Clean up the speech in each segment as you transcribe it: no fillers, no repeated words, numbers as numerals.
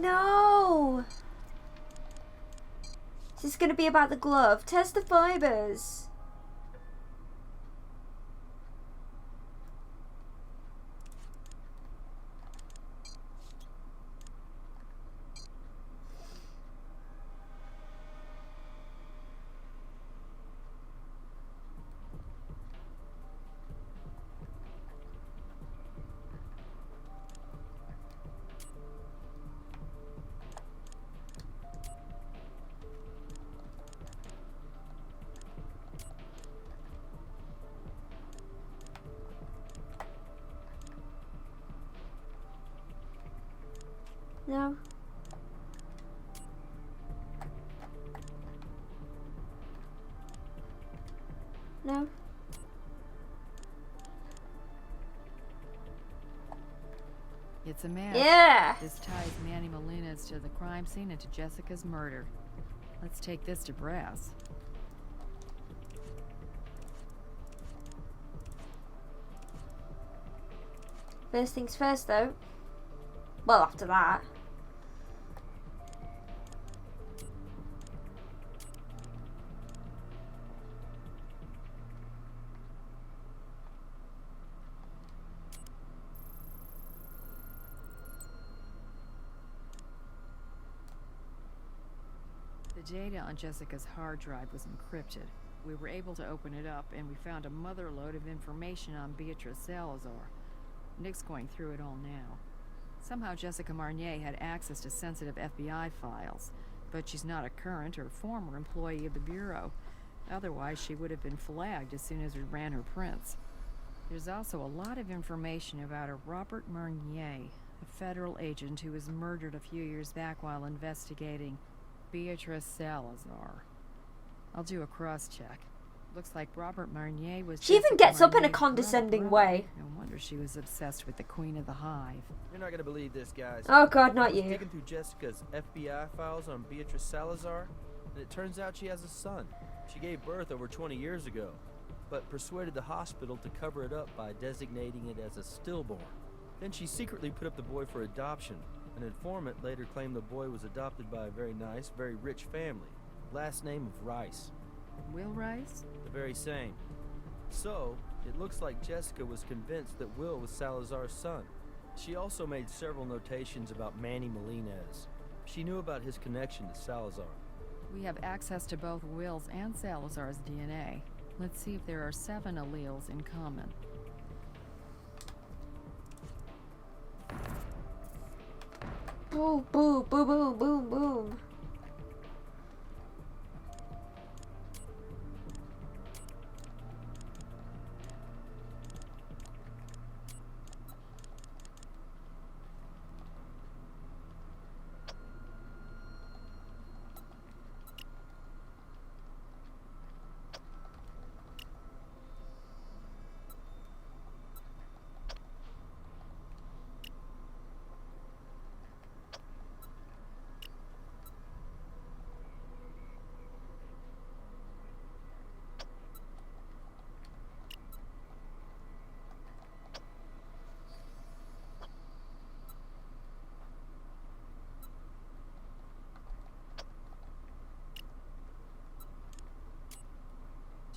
no! Is this going to be about the glove? Test the fibers. No. No. It's a match. Yeah. This ties Manny Molina's to the crime scene and to Jessica's murder. Let's take this to brass. First things first, though. Well, after that. The data on Jessica's hard drive was encrypted. We were able to open it up, and we found a motherlode of information on Beatrice Salazar. Nick's going through it all now. Somehow Jessica Marnier had access to sensitive FBI files, but she's not a current or former employee of the Bureau. Otherwise, she would have been flagged as soon as we ran her prints. There's also a lot of information about a Robert Marnier, a federal agent who was murdered a few years back while investigating Beatrice Salazar. I'll do a cross-check. Looks like Robert Marnier was... She even gets up in a condescending way. No wonder she was obsessed with the Queen of the Hive. You're not gonna believe this, guys. Oh god, not you. Digging through Jessica's FBI files on Beatrice Salazar, and it turns out she has a son. She gave birth over 20 years ago, but persuaded the hospital to cover it up by designating it as a stillborn. Then she secretly put up the boy for adoption. An informant later claimed the boy was adopted by a very nice, very rich family. Last name of Rice. Will Rice? The very same. So, it looks like Jessica was convinced that Will was Salazar's son. She also made several notations about Manny Molina's. She knew about his connection to Salazar. We have access to both Will's and Salazar's DNA. Let's see if there are 7 alleles in common. Boom, boom, boom, boom, boom, boom.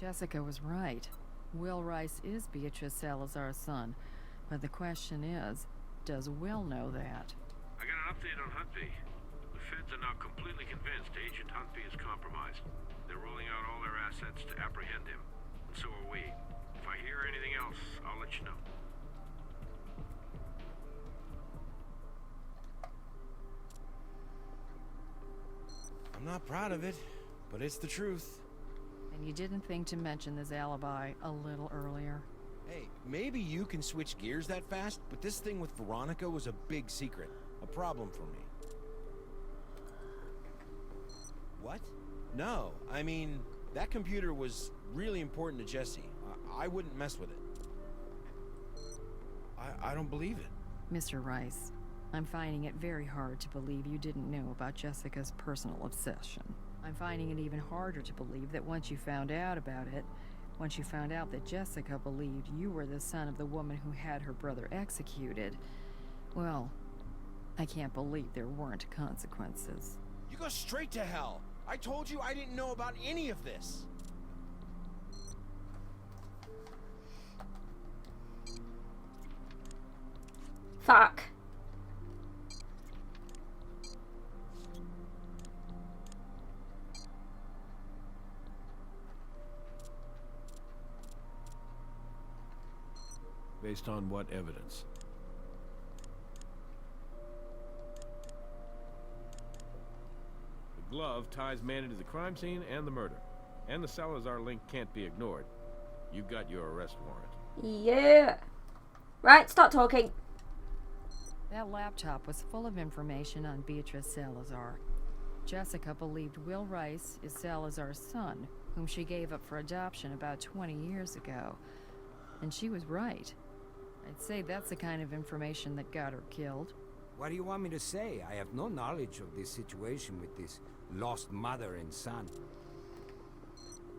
Jessica was right. Will Rice is Beatrice Salazar's son. But the question is, does Will know that? I got an update on Huntby. The feds are now completely convinced Agent Huntby is compromised. They're rolling out all their assets to apprehend him. And so are we. If I hear anything else, I'll let you know. I'm not proud of it, but it's the truth. And you didn't think to mention this alibi a little earlier? Hey, maybe you can switch gears that fast, but this thing with Veronica was a big secret. A problem for me. What? No, I mean, that computer was really important to Jesse. I wouldn't mess with it. I don't believe it. Mr. Rice, I'm finding it very hard to believe you didn't know about Jessica's personal obsession. I'm finding it even harder to believe that once you found out about it, once you found out that Jessica believed you were the son of the woman who had her brother executed, well, I can't believe there weren't consequences. You go straight to hell. I told you I didn't know about any of this. Fuck. Based on what evidence? The glove ties Manny to the crime scene and the murder. And the Salazar link can't be ignored. You've got your arrest warrant. Yeah. Right, stop talking. That laptop was full of information on Beatrice Salazar. Jessica believed Will Rice is Salazar's son, whom she gave up for adoption about 20 years ago. And she was right. I'd say that's the kind of information that got her killed. What do you want me to say? I have no knowledge of this situation with this lost mother and son.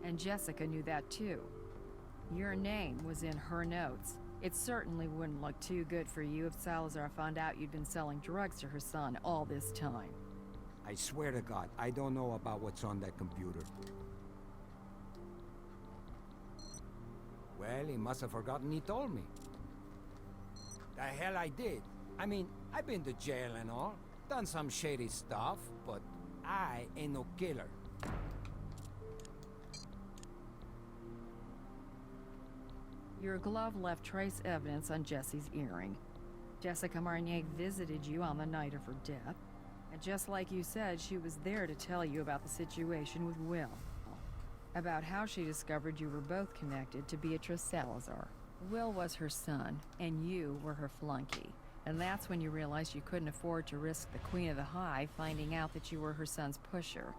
And Jessica knew that too. Your name was in her notes. It certainly wouldn't look too good for you if Salazar found out you'd been selling drugs to her son all this time. I swear to God, I don't know about what's on that computer. Well, he must have forgotten he told me. The hell I did. I mean, I've been to jail and all, done some shady stuff, but I ain't no killer. Your glove left trace evidence on Jessie's earring. Jessica Marnier visited you on the night of her death, and just like you said, she was there to tell you about the situation with Will. About how she discovered you were both connected to Beatrice Salazar. Will was her son, and you were her flunky. And that's when you realized you couldn't afford to risk the Queen of the Hive finding out that you were her son's pusher.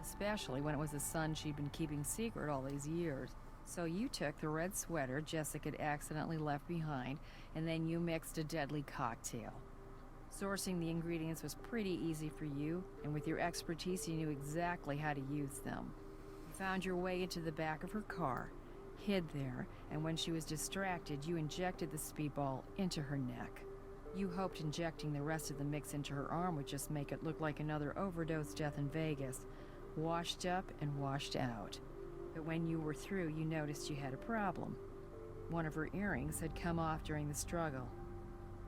Especially when it was a son she'd been keeping secret all these years. So you took the red sweater Jessica had accidentally left behind, and then you mixed a deadly cocktail. Sourcing the ingredients was pretty easy for you, and with your expertise you knew exactly how to use them. You found your way into the back of her car, hid there, and when she was distracted, you injected the speedball into her neck. You hoped injecting the rest of the mix into her arm would just make it look like another overdose death in Vegas, washed up and washed out. But when you were through, you noticed you had a problem. One of her earrings had come off during the struggle,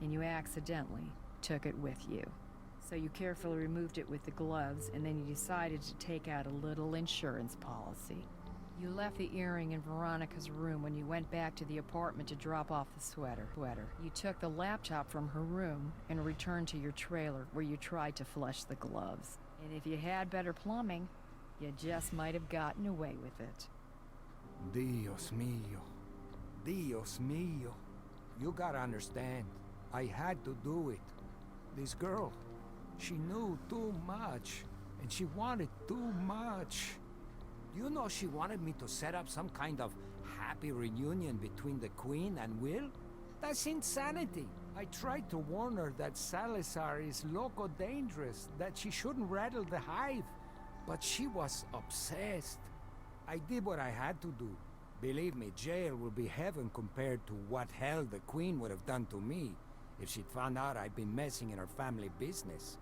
and you accidentally took it with you. So you carefully removed it with the gloves, and then you decided to take out a little insurance policy. You left the earring in Veronica's room when you went back to the apartment to drop off the sweater. You took the laptop from her room and returned to your trailer where you tried to flush the gloves. And if you had better plumbing, you just might have gotten away with it. Dios mío. Dios mío. You gotta understand, I had to do it. This girl, she knew too much, and she wanted too much. You know she wanted me to set up some kind of happy reunion between the Queen and Will? That's insanity. I tried to warn her that Salazar is loco dangerous, that she shouldn't rattle the hive. But she was obsessed. I did what I had to do. Believe me, jail will be heaven compared to what hell the Queen would have done to me if she'd found out I'd been messing in her family business.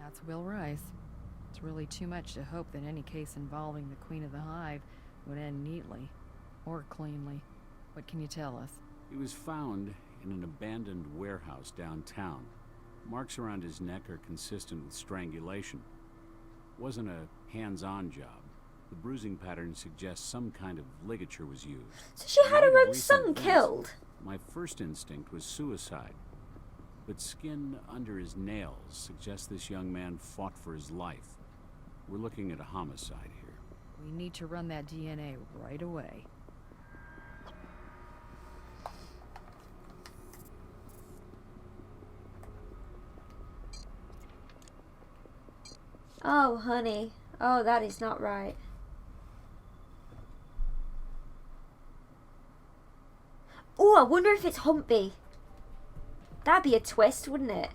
That's Will Rice. It's really too much to hope that any case involving the Queen of the Hive would end neatly or cleanly. What can you tell us? He was found in an abandoned warehouse downtown. Marks around his neck are consistent with strangulation. Wasn't a hands-on job. The bruising pattern suggests some kind of ligature was used. So she had her In light of own recent son events, killed. My first instinct was suicide. But skin under his nails suggests this young man fought for his life. We're looking at a homicide here. We need to run that DNA right away. Oh, honey. Oh, that is not right. Oh, I wonder if it's Humpy. That'd be a twist, wouldn't it?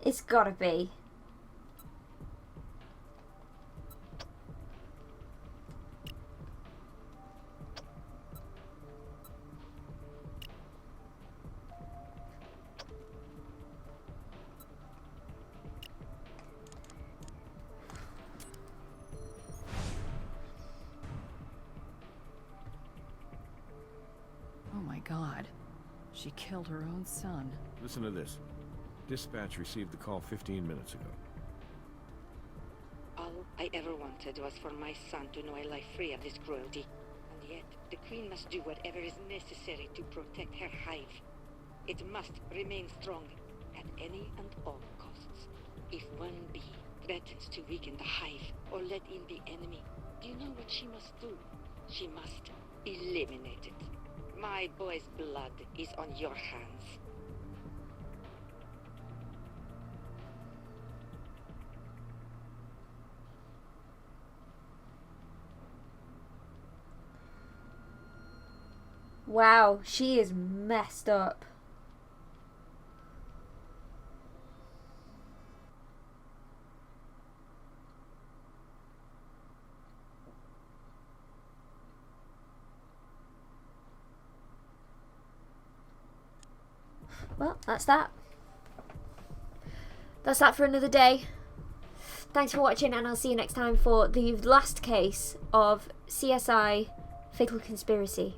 It's gotta be. Oh my god. She killed her own son. Listen to this. Dispatch received the call 15 minutes ago. All I ever wanted was for my son to know a life free of this cruelty. And yet, the Queen must do whatever is necessary to protect her hive. It must remain strong at any and all costs. If one bee threatens to weaken the hive or let in the enemy, do you know what she must do? She must eliminate it. My boy's blood is on your hands. Wow, she is messed up. Well, that's that. That's that for another day. Thanks for watching, and I'll see you next time for the last case of CSI Fatal Conspiracy.